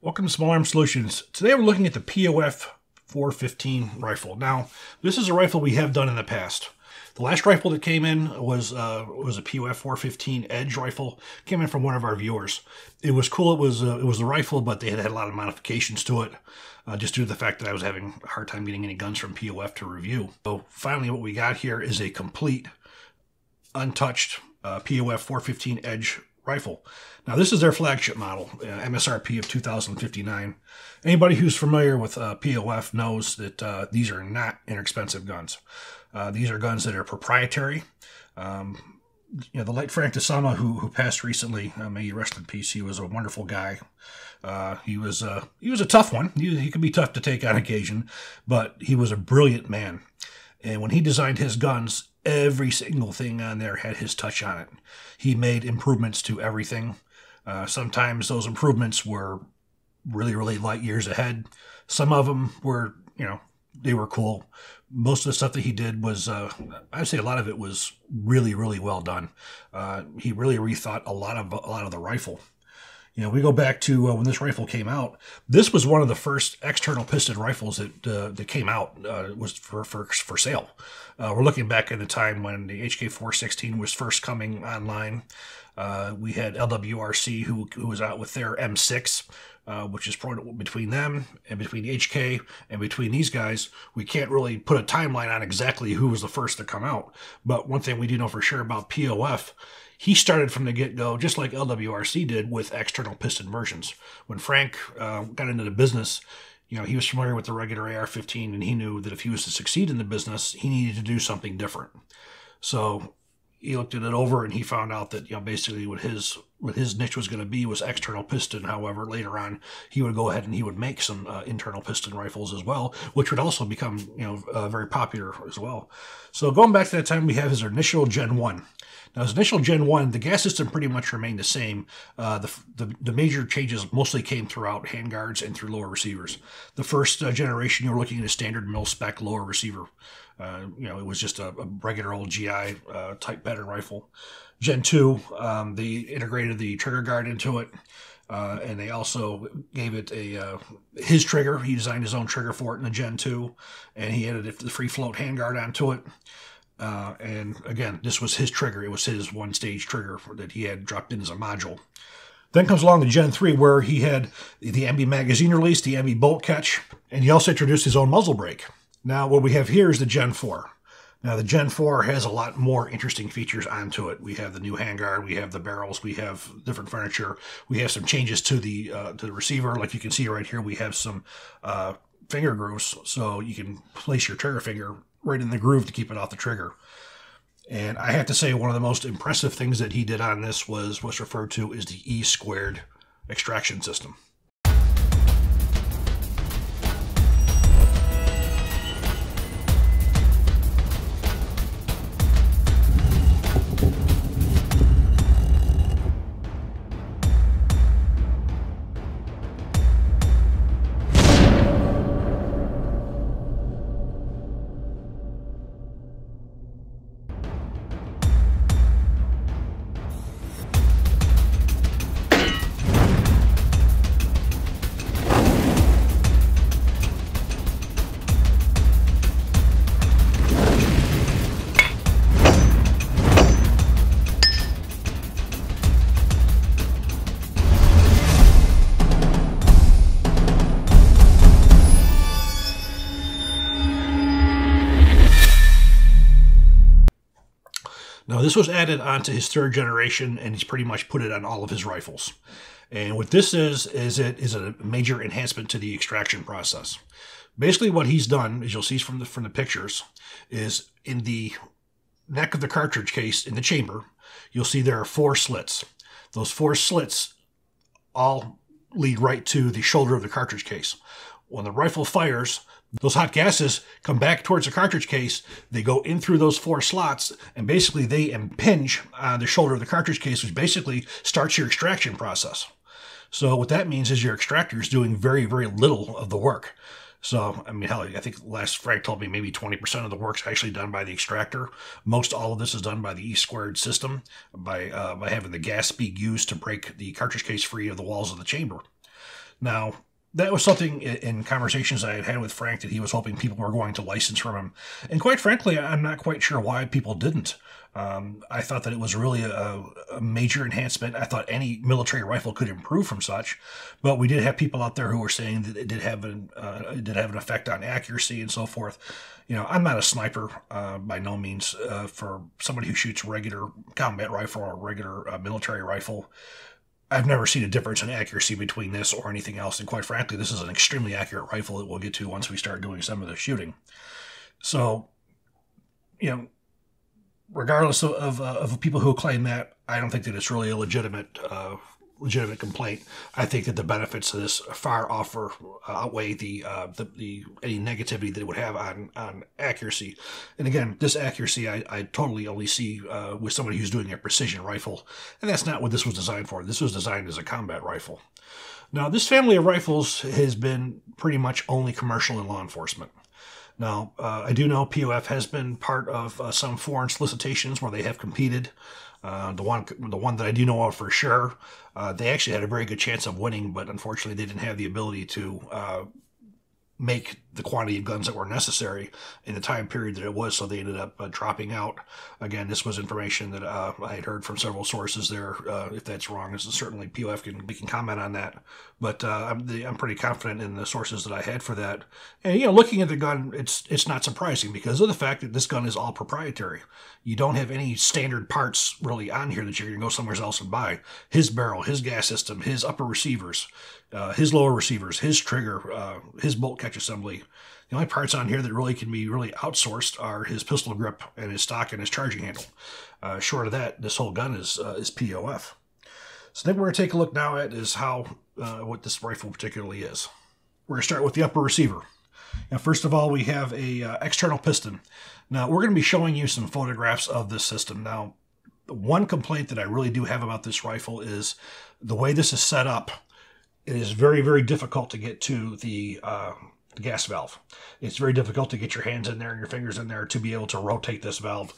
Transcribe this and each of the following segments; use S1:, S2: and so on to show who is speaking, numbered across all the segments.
S1: Welcome to Small Arms Solutions. Today we're looking at the P415 rifle. Now, this is a rifle we have done in the past. The last rifle that came in was a P415 Edge rifle. Came in from one of our viewers. It was cool. It was the rifle, but they had a lot of modifications to it, just due to the fact that I was having a hard time getting any guns from POF to review. So finally, what we got here is a complete, untouched POF 415 Edge rifle. Now, this is their flagship model, MSRP of $2,059. Anybody who's familiar with POF knows that these are not inexpensive guns. These are guns that are proprietary. The late Frank DeSama, who passed recently, may he rest in peace. He was a wonderful guy. He was a tough one. He could be tough to take on occasion, but he was a brilliant man. And when he designed his guns, every single thing on there had his touch on it. He made improvements to everything. Sometimes those improvements were really, really light years ahead. Some of them were, they were cool. Most of the stuff that he did was, I'd say a lot of it was really, really well done. He really rethought a lot of the rifle. We go back to when this rifle came out. This was one of the first external piston rifles that came out. Was for sale. We're looking back at the time when the HK416 was first coming online. We had LWRC who was out with their M6, which is between them and between the HK and between these guys. We can't really put a timeline on exactly who was the first to come out. But one thing we do know for sure about POF, he started from the get-go, just like LWRC did, with external piston versions. When Frank got into the business, he was familiar with the regular AR-15, and he knew that if he was to succeed in the business, he needed to do something different. So he looked at it over, and he found out that basically what his niche was going to be was external piston. However, later on, he would go ahead and he would make some internal piston rifles as well, which would also become very popular as well. So going back to that time, we have his initial Gen 1. Now, his initial Gen 1, the gas system pretty much remained the same. The major changes mostly came throughout handguards and through lower receivers. The first generation, you were looking at a standard mil-spec lower receiver. It was just a regular old GI type pattern rifle. Gen 2, they integrated the trigger guard into it, and they also gave it his trigger. He designed his own trigger for it in the Gen 2, and he added the free float handguard onto it. And again, this was his trigger. It was his one-stage trigger that he had dropped in as a module. Then comes along the Gen 3, where he had the MB magazine release, the MB bolt catch, and he also introduced his own muzzle brake. Now, what we have here is the Gen 4. Now, the Gen 4 has a lot more interesting features onto it. We have the new handguard, we have the barrels, we have different furniture, we have some changes to the receiver. Like you can see right here, we have some finger grooves, so you can place your trigger finger right in the groove to keep it off the trigger. And I have to say, one of the most impressive things that he did on this was what's referred to as the E-squared extraction system. Now, this was added onto his third generation, and he's pretty much put it on all of his rifles. And what this is a major enhancement to the extraction process. Basically, what he's done, as you'll see from the pictures, is in the neck of the cartridge case in the chamber, you'll see there are 4 slits. Those 4 slits all lead right to the shoulder of the cartridge case. When the rifle fires, those hot gases come back towards the cartridge case. They go in through those 4 slots, and basically they impinge on the shoulder of the cartridge case, which basically starts your extraction process. So what that means is your extractor is doing very, very little of the work. So, I mean, hell, I think last Frank told me maybe 20% of the work's actually done by the extractor. Most all of this is done by the E-squared system, by having the gas being used to break the cartridge case free of the walls of the chamber. Now, that was something in conversations I had had with Frank that he was hoping people were going to license from him. And quite frankly, I'm not quite sure why people didn't. I thought that it was really a major enhancement. I thought any military rifle could improve from such, but we did have people out there who were saying that it did have an effect on accuracy and so forth. You know, I'm not a sniper by no means. For somebody who shoots regular combat rifle or regular military rifle, I've never seen a difference in accuracy between this or anything else. And quite frankly, this is an extremely accurate rifle that we'll get to once we start doing some of the shooting. So, you know, regardless of people who claim that, I don't think that it's really a legitimate complaint. I think that the benefits of this far outweigh the any negativity that it would have on accuracy. And again, this accuracy I totally only see with somebody who's doing a precision rifle, and that's not what this was designed for. This was designed as a combat rifle. Now, this family of rifles has been pretty much only commercial in law enforcement. Now, I do know POF has been part of some foreign solicitations where they have competed. The one that I do know of for sure, they actually had a very good chance of winning, but unfortunately they didn't have the ability to make the quantity of guns that were necessary in the time period that it was, so they ended up dropping out. Again, this was information that I had heard from several sources there. If that's wrong, this is certainly POF can comment on that. But I'm pretty confident in the sources that I had for that. And, you know, looking at the gun, it's not surprising because of the fact that this gun is all proprietary. You don't have any standard parts really on here that you're going to go somewhere else and buy. His barrel, his gas system, his upper receivers, his lower receivers, his trigger, his bolt catch assembly. The only parts on here that really can be really outsourced are his pistol grip and his stock and his charging handle. Short of that, this whole gun is POF. So then we're going to take a look now at is what this rifle particularly is. We're going to start with the upper receiver. Now, first of all, we have a external piston. Now, we're going to be showing you some photographs of this system. Now, the one complaint that I really do have about this rifle is the way this is set up. It is very, very difficult to get to the gas valve. It's very difficult to get your hands in there and your fingers in there to be able to rotate this valve.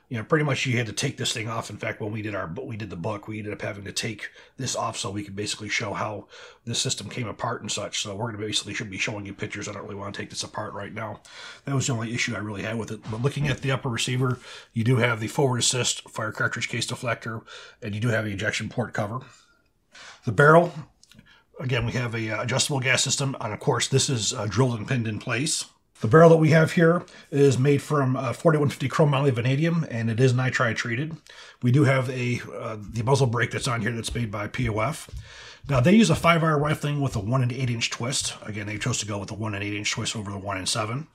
S1: You know, pretty much you had to take this thing off. In fact, when we did the book, we ended up having to take this off so we could basically show how this system came apart and such. So we're going to basically should be showing you pictures. I don't really want to take this apart right now. That was the only issue I really had with it. But looking at the upper receiver, you do have the forward assist fire cartridge case deflector, and you do have the ejection port cover. The barrel, again, we have a adjustable gas system, and of course this is drilled and pinned in place. The barrel that we have here is made from 4150 chrome moly vanadium, and it is nitride treated. We do have the muzzle brake that's on here that's made by POF. Now, they use a 5-hour rifling with a 1 1/8-inch twist. Again, they chose to go with a 1 1/8-inch twist over the 1 7.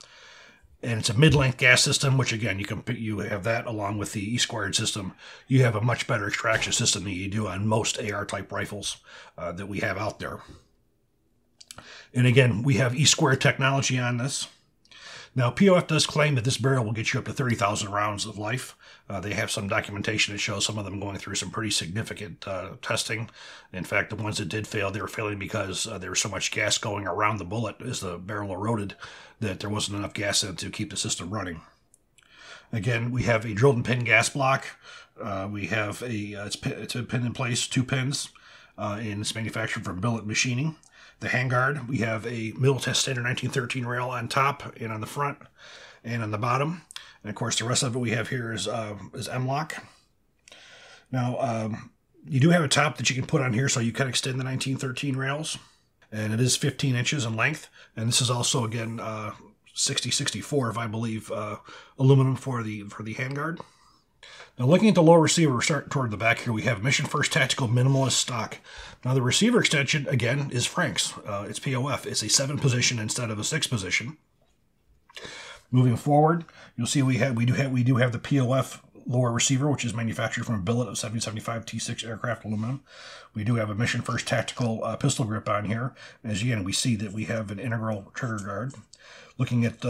S1: And it's a mid-length gas system, which again, you have that along with the E-squared system. You have a much better extraction system than you do on most AR-type rifles that we have out there. And again, we have E-squared technology on this. Now, POF does claim that this barrel will get you up to 30,000 rounds of life. They have some documentation that shows some of them going through some pretty significant testing. In fact, the ones that did fail, they were failing because there was so much gas going around the bullet as the barrel eroded that there wasn't enough gas in it to keep the system running. Again, we have a drilled and pinned gas block. We have it's a pin in place, 2 pins, and it's manufactured from billet machining. The handguard, we have a middle test standard 1913 rail on top and on the front and on the bottom. And of course, the rest of it we have here is M-lock. Now, you do have a top that you can put on here so you can extend the 1913 rails. And it is 15 inches in length. And this is also, again, 60/64, if I believe, aluminum for the handguard. Now, looking at the lower receiver, we're starting toward the back here. We have Mission First Tactical Minimalist stock. Now, the receiver extension, again, is Frank's. It's POF. It's a 7-position instead of a 6-position. Moving forward, you'll see we do have the POF lower receiver, which is manufactured from a billet of 7075 T6 aircraft aluminum. We do have a Mission First Tactical pistol grip on here. As again, we see that we have an integral trigger guard. Looking at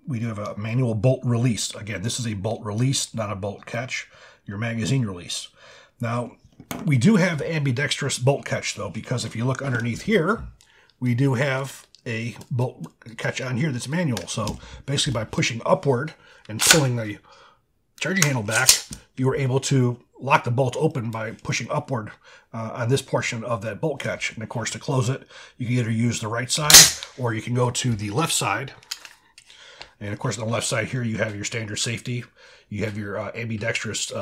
S1: we do have a manual bolt release. Again, this is a bolt release, not a bolt catch. Your magazine release. Now, we do have ambidextrous bolt catch, though, because if you look underneath here, we do have a bolt catch on here that's manual. So basically by pushing upward and pulling the charging handle back, you were able to lock the bolt open by pushing upward on this portion of that bolt catch. And of course, to close it, you can either use the right side or you can go to the left side. And of course, on the left side here, you have your standard safety. You have your ambidextrous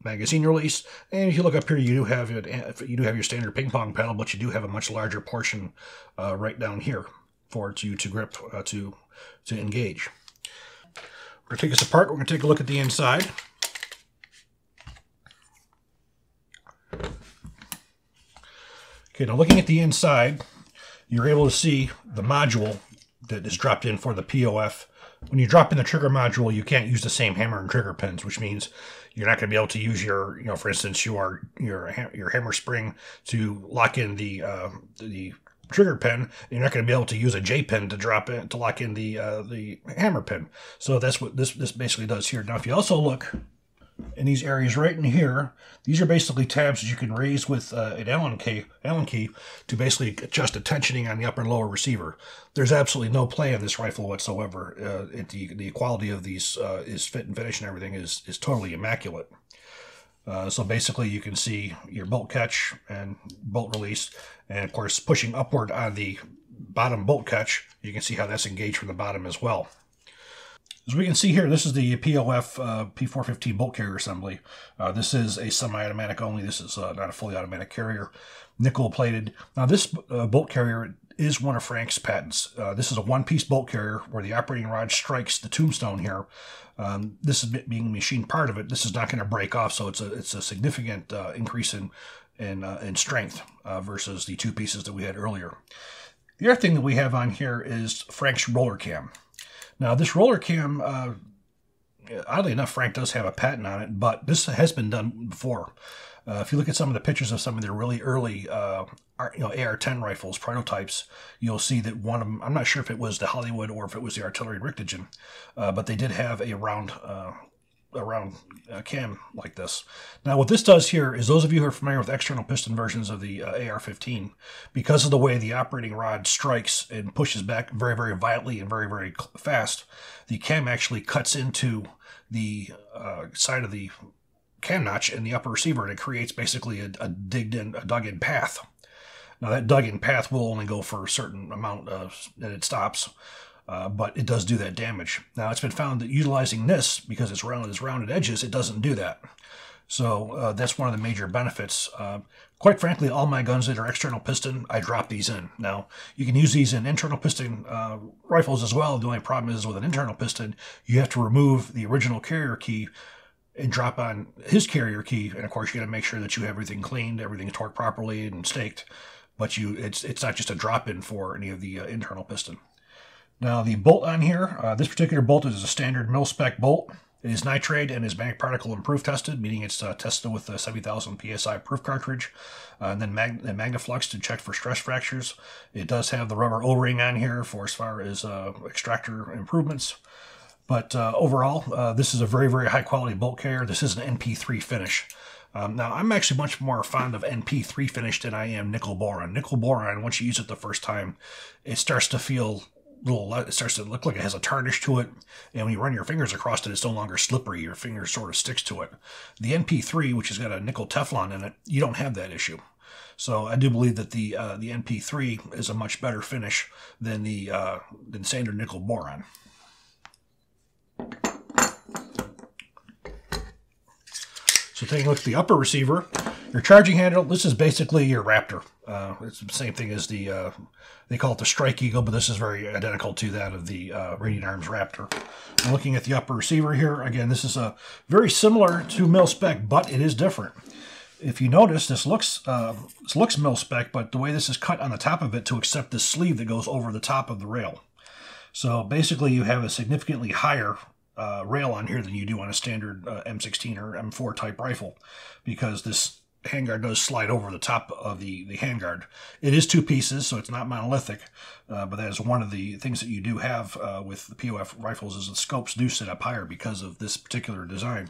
S1: magazine release, and if you look up here, you do have your standard ping pong pedal, but you do have a much larger portion right down here for you to grip to engage. We're going to take this apart. We're going to take a look at the inside. Okay, now looking at the inside, you're able to see the module that is dropped in for the POF. When you drop in the trigger module, you can't use the same hammer and trigger pins, which means you're not going to be able to use your, for instance, your hammer spring to lock in the trigger pin. You're not going to be able to use a J pin to drop in to lock in the hammer pin. So that's what this basically does here. Now, if you also look in these areas right in here, these are basically tabs that you can raise with an Allen key to basically adjust the tensioning on the upper and lower receiver. There's absolutely no play on this rifle whatsoever. The quality of these is fit and finish and everything is totally immaculate. So basically you can see your bolt catch and bolt release, and of course pushing upward on the bottom bolt catch, you can see how that's engaged from the bottom as well. As we can see here, this is the POF P415 bolt carrier assembly. This is a semi-automatic only. This is not a fully automatic carrier, nickel plated. Now this bolt carrier is one of Frank's patents. This is a one-piece bolt carrier where the operating rod strikes the tombstone here. This is being machined part of it. This is not going to break off, so it's a significant increase in strength versus the two pieces that we had earlier. The other thing that we have on here is Frank's roller cam. Now, this roller cam, oddly enough, Frank does have a patent on it, but this has been done before. If you look at some of the pictures of some of their really early AR-10 rifles, prototypes, you'll see that one of them, I'm not sure if it was the Hollywood or if it was the Artillery Richtigen, but they did have a round cam like this. Now what this does here is, those of you who are familiar with external piston versions of the AR-15, because of the way the operating rod strikes and pushes back very, very violently and very, very fast, the cam actually cuts into the side of the cam notch in the upper receiver, and it creates basically a dug-in path. Now that dug-in path will only go for a certain amount that it stops. But it does do that damage. Now, it's been found that utilizing this, because it's rounded edges, it doesn't do that. So that's one of the major benefits. Quite frankly, all my guns that are external piston, I drop these in. Now, you can use these in internal piston rifles as well. The only problem is with an internal piston, you have to remove the original carrier key and drop on his carrier key. And of course, you got to make sure that you have everything cleaned, everything torqued properly and staked. But it's not just a drop-in for any of the internal piston. Now the bolt on here, this particular bolt is a standard mil-spec bolt. It is nitride and is mag particle and proof tested, meaning it's tested with a 70,000 PSI proof cartridge, and then Magnaflux to check for stress fractures. It does have the rubber O-ring on here for as far as extractor improvements. But overall, this is a very, very high quality bolt carrier. This is an NP3 finish. Now, I'm actually much more fond of NP3 finish than I am nickel boron. Nickel boron, once you use it the first time, it starts to feel it starts to look like it has a tarnish to it, and when you run your fingers across it, it's no longer slippery. Your finger sort of sticks to it. The NP3, which has got a nickel Teflon in it, you don't have that issue. So I do believe that the NP3 is a much better finish than than standard nickel boron. So taking a look at the upper receiver, your charging handle, this is basically your Raptor. It's the same thing as they call it the Strike Eagle, but this is very identical to that of the Radiant Arms Raptor. And looking at the upper receiver here, again, this is very similar to mil-spec, but it is different. If you notice, this looks mil-spec, but the way this is cut on the top of it to accept this sleeve that goes over the top of the rail. So basically you have a significantly higher rail on here than you do on a standard M16 or M4 type rifle, because this handguard does slide over the top of the handguard. It is two pieces, so it's not monolithic, but that is one of the things that you do have with the POF rifles, is the scopes do sit up higher because of this particular design.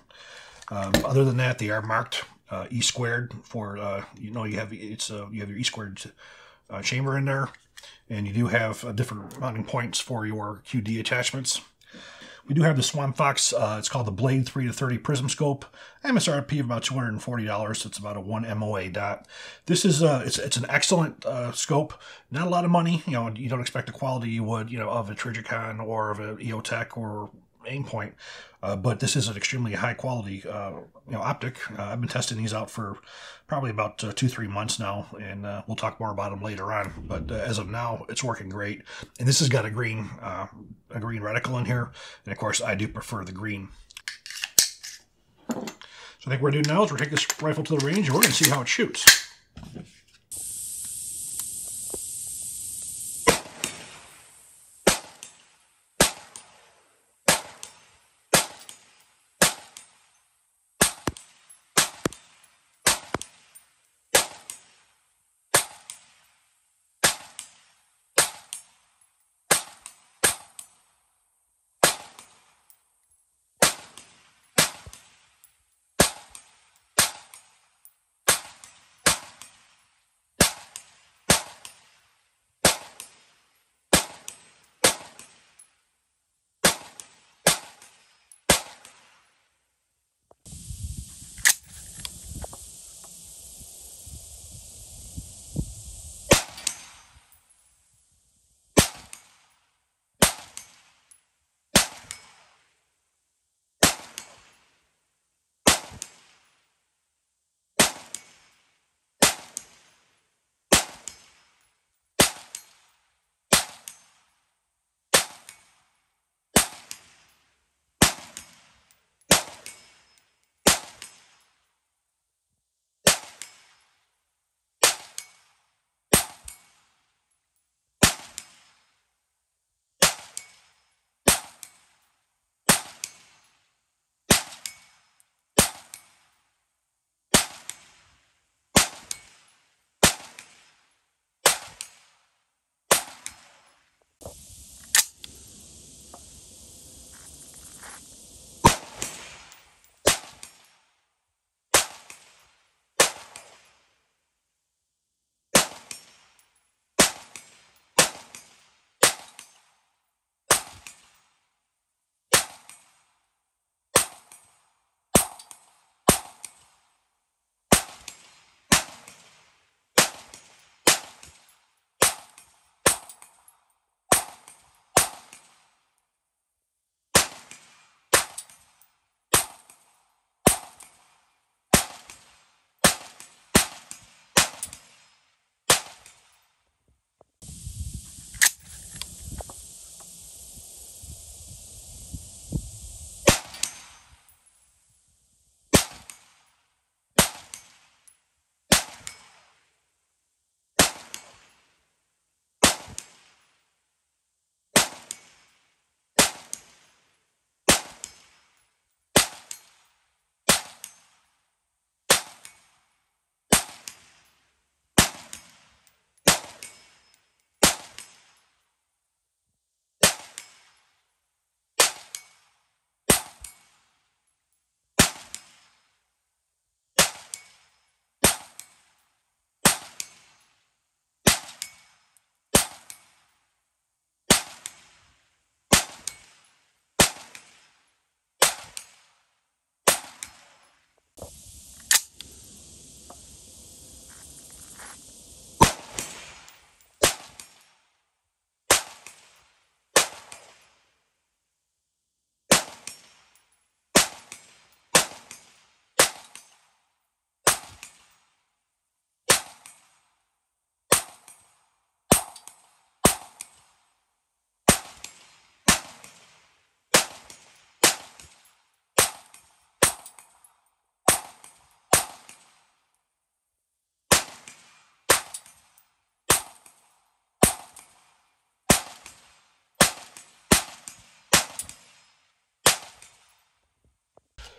S1: Other than that, they are marked E squared for you have your E squared chamber in there, and you do have different mounting points for your QD attachments. We do have the Swamp Fox. It's called the Blade 3 to 30 Prism Scope. MSRP of about $240. It's about a 1 MOA dot. This is it's an excellent scope. Not a lot of money. You know, you don't expect the quality you would, you know, of a Trijicon or of a EOTech or Aimpoint. But this is an extremely high quality optic. I've been testing these out for probably about 2-3 months now, and we'll talk more about them later on. But as of now, it's working great. And this has got a green reticle in here, and of course I do prefer the green. So I think what we're doing now is we're taking this rifle to the range and we're going to see how it shoots.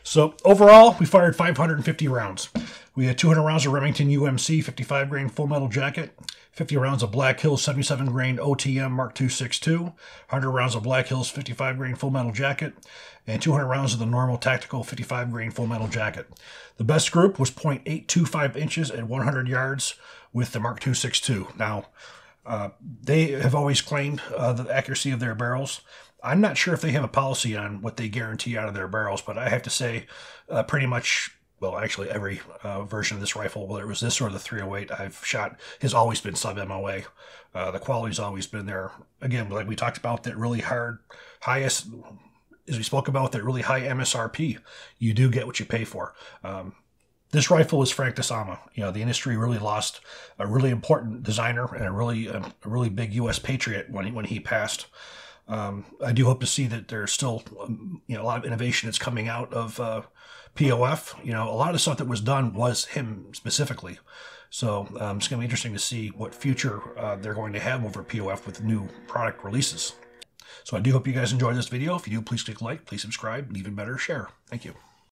S1: So overall, we fired 550 rounds. We had 200 rounds of Remington UMC 55 grain full metal jacket, 50 rounds of Black Hills 77 grain OTM Mark II 6.2, 100 rounds of Black Hills 55 grain full metal jacket, and 200 rounds of the normal tactical 55 grain full metal jacket. The best group was .825 inches at 100 yards with the Mark II 6.2. Now, they have always claimed the accuracy of their barrels. I'm not sure if they have a policy on what they guarantee out of their barrels, but I have to say pretty much, well, actually every version of this rifle, whether it was this or the 308 I've shot, has always been sub-MOA. The quality's always been there. Again, like we talked about, that really hard, highest, as we spoke about, that really high MSRP. You do get what you pay for. This rifle is Frank DeSama. You know, the industry really lost a really important designer and a really big U.S. patriot when he passed. I do hope to see that there's still, you know, a lot of innovation that's coming out of POF. You know, a lot of stuff that was done was him specifically. So it's going to be interesting to see what future they're going to have over POF with new product releases. So I do hope you guys enjoyed this video. If you do, please click like, please subscribe, and even better, share. Thank you.